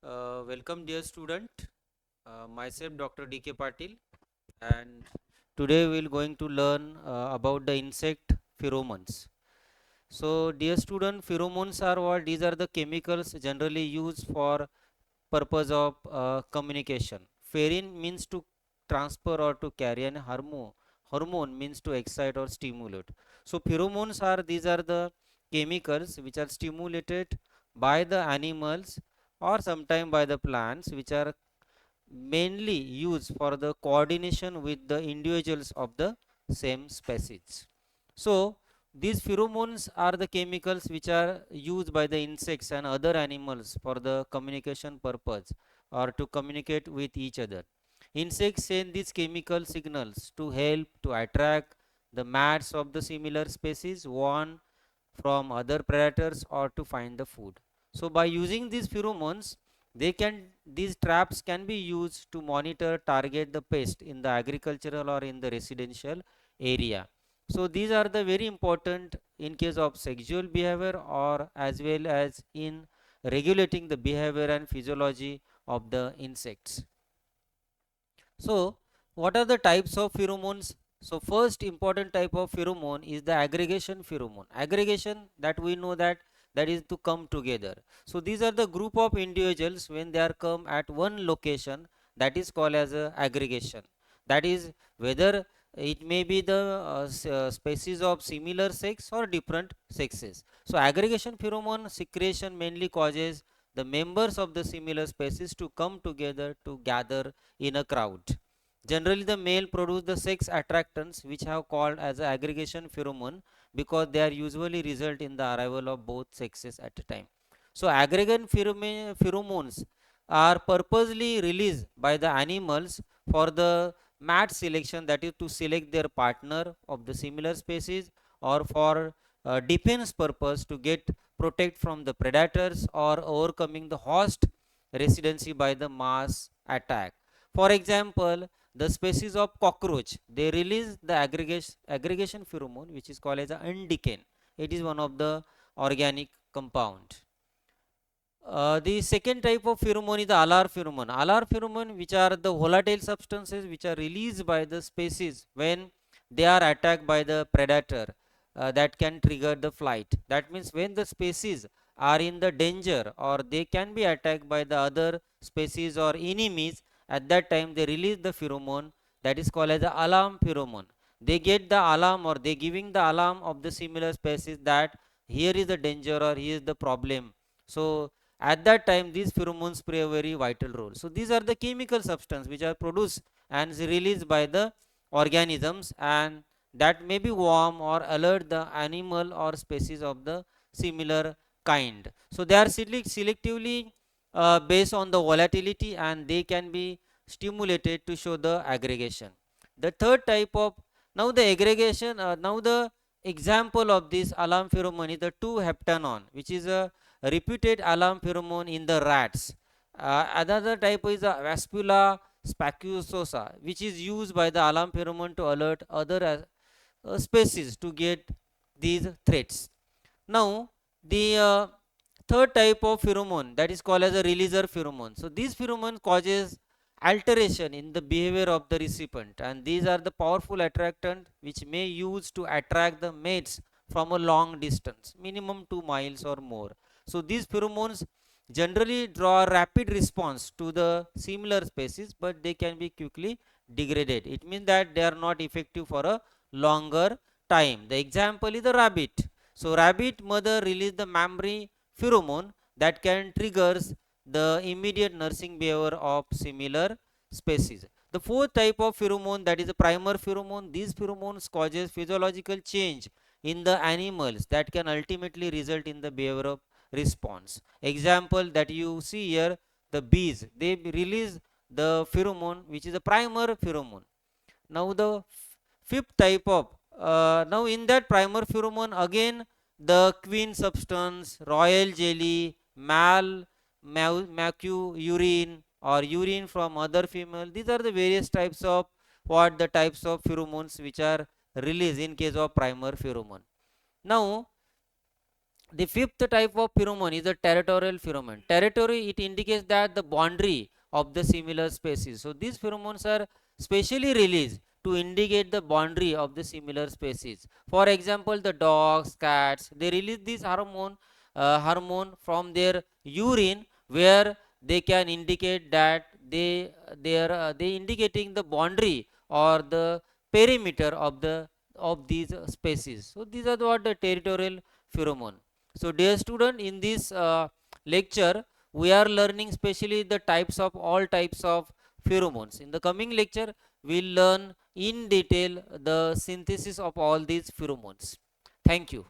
Welcome dear student, myself Dr.D.K Patil, and today we will going to learn about the insect pheromones. So dear student, pheromones are what? These are the chemicals generally used for purpose of communication. Pherin means to transfer or to carry, and hormone means to excite or stimulate. So pheromones are, these are the chemicals which are stimulated by the animals or sometime by the plants, which are mainly used for the coordination with the individuals of the same species. So these pheromones are the chemicals which are used by the insects and other animals for the communication purpose or to communicate with each other. Insects send these chemical signals to help to attract the mates of the similar species, one from other predators, or to find the food. So by using these pheromones, these traps can be used to monitor, target the pest in the agricultural or in the residential area. So these are the very important in case of sexual behavior or as well as in regulating the behavior and physiology of the insects. So what are the types of pheromones? So first important type of pheromone is the aggregation pheromone. Aggregation, that we know that is to come together. So these are the group of individuals when they are come at one location, that is called as a aggregation. That is whether it may be the species of similar sex or different sexes. So aggregation pheromone secretion mainly causes the members of the similar species to come together to gather in a crowd. Generally, the male produce the sex attractants which have called as aggregation pheromone because they are usually result in the arrival of both sexes at a time. So, aggregate pheromones are purposely released by the animals for the mate selection, that is to select their partner of the similar species, or for defense purpose to get protect from the predators or overcoming the host residency by the mass attack. For example, the species of cockroach, they release the aggregation pheromone which is called as undecane. It is one of the organic compound. The second type of pheromone is the alar pheromone. Alar pheromone, which are the volatile substances which are released by the species when they are attacked by the predator, that can trigger the flight. That means when the species are in the danger or they can be attacked by the other species or enemies, at that time they release the pheromone that is called as the alarm pheromone. They get the alarm or they giving the alarm of the similar species that here is the danger or here is the problem. So at that time these pheromones play a very vital role. So these are the chemical substance which are produced and released by the organisms, and that may be warm or alert the animal or species of the similar kind. So they are selectively based on the volatility, and they can be stimulated to show the aggregation. The third type of, now the aggregation, now the example of this alarm pheromone is the 2-heptanone, which is a reputed alarm pheromone in the rats. Another type is a Vaspula spaculosa, which is used by the alarm pheromone to alert other species to get these threats. Now, the third type of pheromone, that is called as a releaser pheromone. So, these pheromone causes alteration in the behavior of the recipient, and these are the powerful attractant which may use to attract the mates from a long distance, minimum 2 miles or more. So, these pheromones generally draw a rapid response to the similar species, but they can be quickly degraded. It means that they are not effective for a longer time. The example is the rabbit. So rabbit mother release the mammary pheromone that can triggers the immediate nursing behavior of similar species. The fourth type of pheromone, that is the primer pheromone. These pheromones causes physiological change in the animals that can ultimately result in the behavior of response. Example that you see here, the bees, they release the pheromone which is a primer pheromone. Now the fifth type of, now in that primer pheromone again the queen substance, royal jelly, macu urine or urine from other female, these are the various types of what the types of pheromones which are released in case of primer pheromone. Now The fifth type of pheromone is a territorial pheromone. Territory, it indicates that the boundary of the similar species. So these pheromones are specially released to indicate the boundary of the similar species. For example, the dogs, cats, they release this hormone from their urine, where they can indicate that they indicating the boundary or the perimeter of these species. So these are what the territorial pheromone. So dear student, in this lecture we are learning specially the types of all types of pheromones. In the coming lecture we will learn in detail the synthesis of all these pheromones. Thank you.